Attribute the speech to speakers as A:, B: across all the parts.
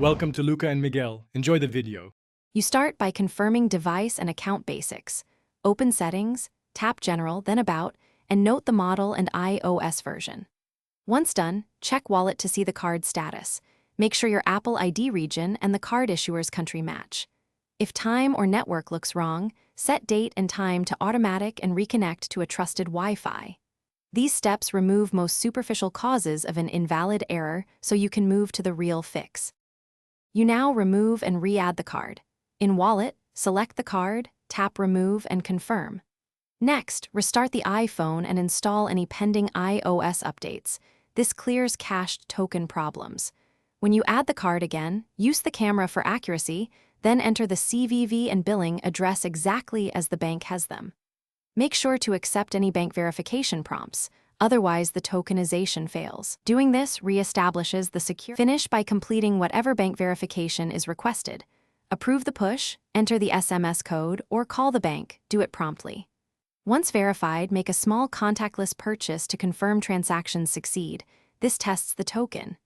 A: Welcome to Luca and Miguel. Enjoy the video.
B: You start by confirming device and account basics. Open Settings, tap General, then About, and note the model and iOS version. Once done, check Wallet to see the card status. Make sure your Apple ID region and the card issuer's country match. If time or network looks wrong, set date and time to automatic and reconnect to a trusted Wi-Fi. These steps remove most superficial causes of an invalid error so you can move to the real fix. You now remove and re-add the card. In Wallet, select the card, tap Remove and confirm. Next, restart the iPhone and install any pending iOS updates. This clears cached token problems. When you add the card again, use the camera for accuracy, then enter the CVV and billing address exactly as the bank has them. Make sure to accept any bank verification prompts, otherwise the tokenization fails. Doing this reestablishes the secure. Finish by completing whatever bank verification is requested. Approve the push, enter the SMS code, or call the bank. Do it promptly. Once verified, make a small contactless purchase to confirm transactions succeed. This tests the token.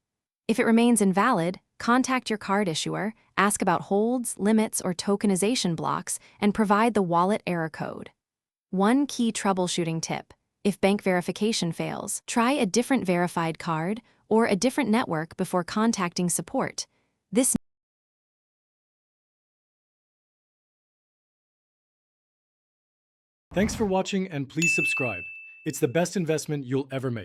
B: If it remains invalid, contact your card issuer, ask about holds, limits, or tokenization blocks, and provide the wallet error code. One key troubleshooting tip: if bank verification fails, try a different verified card or a different network before contacting support. This
A: Thanks for watching and please subscribe. It's the best investment you'll ever make.